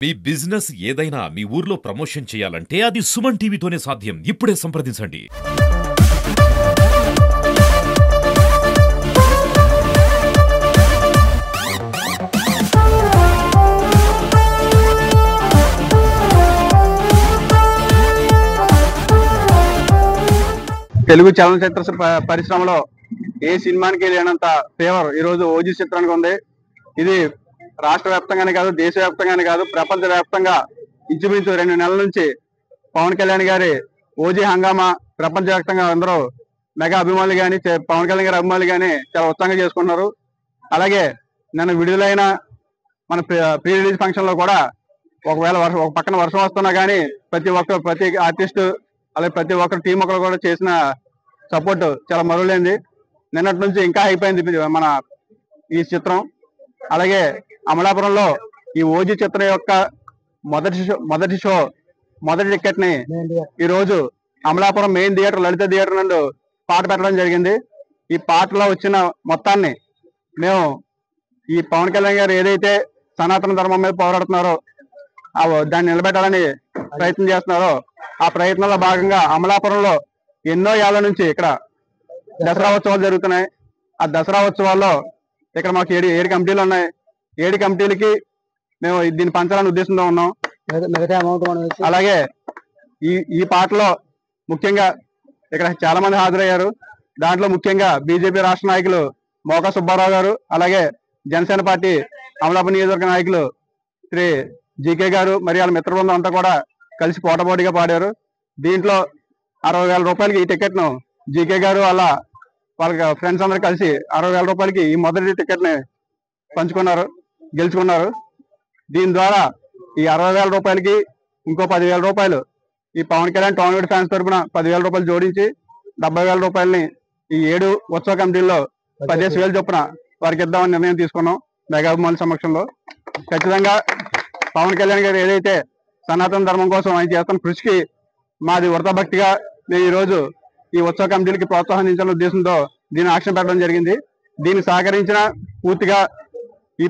మీ business ఏదైనా మీ ఊర్లో promotion చేయాలంటే అది సుమన్ టీవీతోనే సాధ్యం. ఇప్పుడే సంప్రదించండి. తెలుగు చలనచిత్ర పరిశ్రమలో ఏ సినిమానికి లేనంత ఫేవర్ ఈ రోజు ఓజీ చిత్రానికి ఉంది. ఇది రాష్ట్ర వ్యాప్తంగానే కాదు, దేశవ్యాప్తంగానే కాదు, ప్రపంచ వ్యాప్తంగా ఇంచుమించు 2 నెలల నుంచి పవన్ కళ్యాణ్ గారి ఓజీ హంగామా ప్రపంచ వ్యాప్తంగా అందరూ మెగా అభిమానులు కానీ, పవన్ కళ్యాణ్ గారి అభిమానులు కానీ చాలా ఉత్సాహంగా చేసుకుంటున్నారు. అలాగే నిన్న విడుదలైన మన ప్రీ రిలీజ్ ఫంక్షన్ లో కూడా ఒకవేళ ఒక పక్కన వర్షం వస్తున్నా కానీ ప్రతి ఆర్టిస్ట్ అలాగే ప్రతి ఒక్కరు టీం ఒకరు కూడా చేసిన సపోర్ట్ చాలా మరువలేంది. నిన్నటి నుంచి ఇంకా అయిపోయింది మన ఈ చిత్రం. అలాగే అమలాపురంలో ఈ ఓజీ చిత్రం యొక్క మొదటి టికెట్ ని ఈ రోజు అమలాపురం మెయిన్ థియేటర్, లలిత థియేటర్ నందు పాట పెట్టడం జరిగింది. ఈ పాటలో వచ్చిన మొత్తాన్ని మేము ఈ పవన్ కళ్యాణ్ గారు ఏదైతే సనాతన ధర్మం మీద పోరాడుతున్నారో దాన్ని నిలబెట్టాలని ప్రయత్నం చేస్తున్నారో ఆ ప్రయత్నంలో భాగంగా అమలాపురంలో ఎన్నో ఏళ్ల నుంచి ఇక్కడ దసరా ఉత్సవాలు జరుగుతున్నాయి. ఆ దసరా ఉత్సవాల్లో ఇక్కడ మాకు ఏడు కమిటీలు ఉన్నాయి. 7 కమిటీలకి మేము దీన్ని పంచాలని ఉద్దేశంతో ఉన్నాం. అలాగే ఈ పాటలో ముఖ్యంగా ఇక్కడ చాలా మంది హాజరయ్యారు. దాంట్లో ముఖ్యంగా బీజేపీ రాష్ట్ర నాయకులు మోకా సుబ్బారావు గారు, అలాగే జనసేన పార్టీ అమలాపురం నియోజకవర్గ నాయకులు శ్రీ జీకే గారు, మరి వాళ్ళ మిత్ర బృందం అంతా కూడా కలిసి పోటాపోటీగా పాడారు. దీంట్లో 60,000 రూపాయలకి ఈ టికెట్ ను జీకే గారు వాళ్ళ ఫ్రెండ్స్ అందరూ కలిసి 60,000 రూపాయలకి ఈ మొదటి టికెట్ ని గెలుచుకున్నారు. దీని ద్వారా ఈ 60,000 రూపాయలకి ఇంకో 10,000 రూపాయలు ఈ పవన్ కళ్యాణ్ టౌన్ ఫ్యాన్స్ తరఫున 10,000 రూపాయలు జోడించి 70,000 రూపాయలని ఈ 7 ఉత్సవ కమిటీల్లో 15,000 చొప్పున వారికి ఇద్దామని నిర్ణయం తీసుకున్నాం మెగా అభిమానుల సమక్షంలో. ఖచ్చితంగా పవన్ కళ్యాణ్ గారు ఏదైతే సనాతన ధర్మం కోసం ఆయన చేస్తున్న కృషికి మాది వృత భక్తిగా మేము ఈ రోజు ఈ ఉత్సవ కమిటీలకి ప్రోత్సహించాలనే ఉద్దేశంతో దీన్ని యాక్షన్ పెట్టడం జరిగింది. దీన్ని సహకరించిన పూర్తిగా ఈ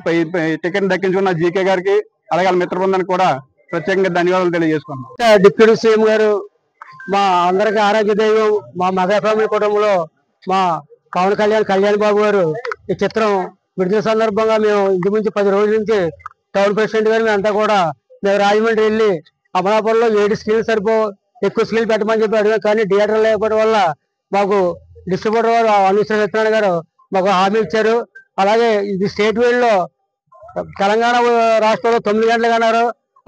టికెట్ దక్కించుకున్న జీకే గారికి అలాగే వాళ్ళ మిత్ర బృందానికి కూడా ప్రత్యేకంగా ధన్యవాదాలు తెలియజేసుకున్నాం. డిప్యూటీ సీఎం గారు మా అందరికి ఆరోగ్య దైవం, మా మెగా ఫ్యామిలీ కుటుంబంలో మా పవన్ కళ్యాణ్ బాబు గారు ఈ చిత్రం విడుదల సందర్భంగా మేము ఇంచుమించు 10 రోజుల నుంచి టౌన్ ప్రెసిడెంట్ గారు మేమంతా కూడా మేము రాజమండ్రి వెళ్ళి అమలాపురంలో 7 స్క్రీన్లు ఎక్కువ స్క్రీన్లు పెట్టమని చెప్పి అడిగాం. కానీ థియేటర్ లేకపోవడం వల్ల మాకు డిస్ట్రిబ్యూటర్ గారు అనుశ్రీ సత్యనారాయణ గారు మాకు హామీ ఇచ్చారు. అలాగే ఇది స్టేట్ వైడ్ లో తెలంగాణ రాష్ట్రంలో 9 గంటలకు అన్నారు,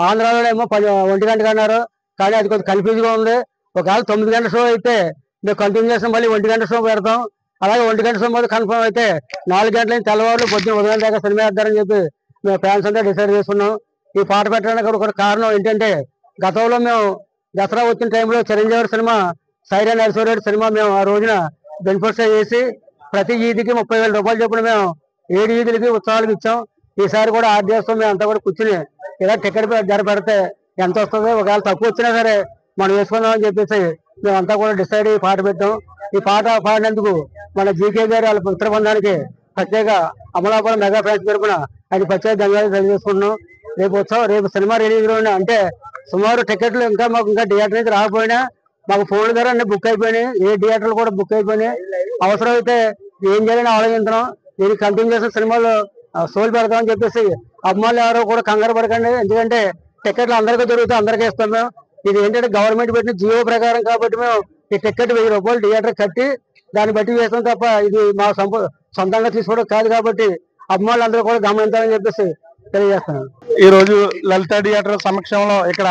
ఆంధ్రాలో ఏమో 1 గంటకు అన్నారు. కానీ అది కొంచెం కన్ఫ్యూజ్ గా ఉంది. ఒకవేళ 9 గంటల షో అయితే మేము కంటిన్యూ చేస్తాం, మళ్ళీ 1 గంట షో పెడతాం. అలాగే 1 గంట షో మీద కన్ఫర్మ్ అయితే 4 గంటల నుంచి తెల్లవారులు పొద్దున 1 గంట దాకా సినిమా వేద్దారని చెప్పి మేము ఫ్యాన్స్ అంతా డిసైడ్ చేసుకున్నాం. ఈ పాట పెట్టడానికి ఒక కారణం ఏంటంటే, గతంలో మేము దసరా వచ్చిన టైంలో చిరంజీవి సినిమా సైరన్ నరసింహారెడ్డి సినిమా మేము ఆ రోజున బెనిఫిట్స్ చేసి ప్రతి ఈదికి 30,000 రూపాయలు చొప్పున మేము 7 ఈదులకి ఉత్సవాలకు ఇచ్చాం. ఈసారి కూడా ఆర్డీఎస్ మేము అంతా కూడా కూర్చుని ఇలా టికెట్ ధర పెడితే ఎంత వస్తుందో, ఒకవేళ తక్కువ వచ్చినా సరే మనం వేసుకుందాం అని చెప్పేసి మేమంతా కూడా డిసైడ్ అయ్యి పాట పెట్టాం. ఈ పాట పాడినందుకు మన జీకే గారు వాళ్ళ మిత్ర బృందానికి ప్రత్యేక అమలాపురం మెగా ఫ్యాన్స్ తరపున ఆయన ప్రత్యేక ధన్యవాదాలు తెలియజేసుకుంటున్నాం. రేపు సినిమా రిలీజ్ లో అంటే సుమారు టికెట్లు మాకు ఇంకా థియేటర్ నుంచి రాకపోయినా మాకు ఫోన్ల ద్వారా అన్ని బుక్ అయిపోయినాయి. ఏ థియేటర్లు కూడా బుక్ అయిపోయినాయి. అవసరం అయితే ఏం చేయాలని ఆలోచిస్తున్నాం. దీనికి కంటిన్యూ చేసిన సినిమాలు సోల్ పెడతామని చెప్పేసి అభిమానులు ఎవరో కూడా కంగారు పడకండి. ఎందుకంటే టికెట్లు అందరికీ దొరుకుతాయి, అందరికీ ఇస్తాం మేము. ఇది ఏంటంటే గవర్నమెంట్ పెట్టిన జియో ప్రకారం కాబట్టి మేము ఈ టికెట్ 1000 రూపాయలు థియేటర్ కట్టి దాన్ని బట్టి వేస్తాం తప్ప ఇది మా సొంతంగా తీసుకోవడం కాదు. కాబట్టి అభిమానులు అందరూ కూడా గమనించాలని చెప్పేసి తెలియజేస్తున్నాను. ఈ రోజు లలిత థియేటర్ సమక్షంలో ఇక్కడ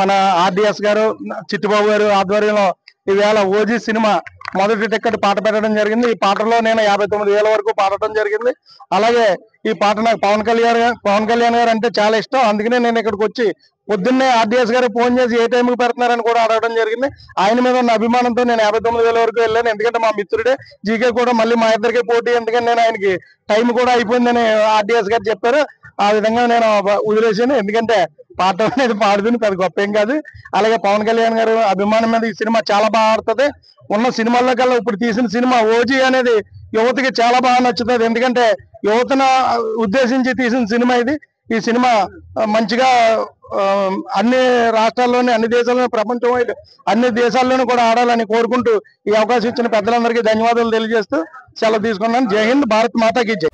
మన ఆర్డిఎస్ గారు, చిట్టుబాబు గారు ఆధ్వర్యంలో ఈవేళ ఓజీ సినిమా మొదటి టికెట్ పాట పెట్టడం జరిగింది. ఈ పాటలో నేను 59,000 వరకు పాడటం జరిగింది. అలాగే ఈ పాట నాకు పవన్ కళ్యాణ్ గారు అంటే చాలా ఇష్టం. అందుకనే నేను ఇక్కడికి వచ్చి పొద్దున్నే ఆర్డిఎస్ గారు ఫోన్ చేసి ఏ టైంకి పెడుతున్నారని కూడా అడగడం జరిగింది. ఆయన మీద ఉన్న అభిమానంతో నేను 59,000 వరకు వెళ్ళాను. ఎందుకంటే మా మిత్రుడే జీకే కూడా మళ్ళీ మా ఇద్దరికి పోటీ, ఎందుకంటే నేను ఆయనకి టైం కూడా అయిపోయిందని ఆర్డిఎస్ గారు చెప్పారు. ఆ విధంగా నేను వదిలేసాను. ఎందుకంటే పాట అనేది పాడుతుంది, పెద్ద గొప్ప ఏం కాదు. అలాగే పవన్ కళ్యాణ్ గారు అభిమానం మీద ఈ సినిమా చాలా బాగా ఆడుతుంది. ఉన్న సినిమాల్లో కల్లా ఇప్పుడు తీసిన సినిమా ఓజీ అనేది యువతకి చాలా బాగా నచ్చుతుంది. ఎందుకంటే యువతను ఉద్దేశించి తీసిన సినిమా ఇది. ఈ సినిమా మంచిగా అన్ని రాష్ట్రాల్లోని, అన్ని దేశాల్లోని, ప్రపంచం అన్ని దేశాల్లోనూ కూడా ఆడాలని కోరుకుంటూ ఈ అవకాశం ఇచ్చిన పెద్దలందరికీ ధన్యవాదాలు తెలియజేస్తూ సెలవు తీసుకున్నాను. జై హింద్, భారత్ మాతాకి జై.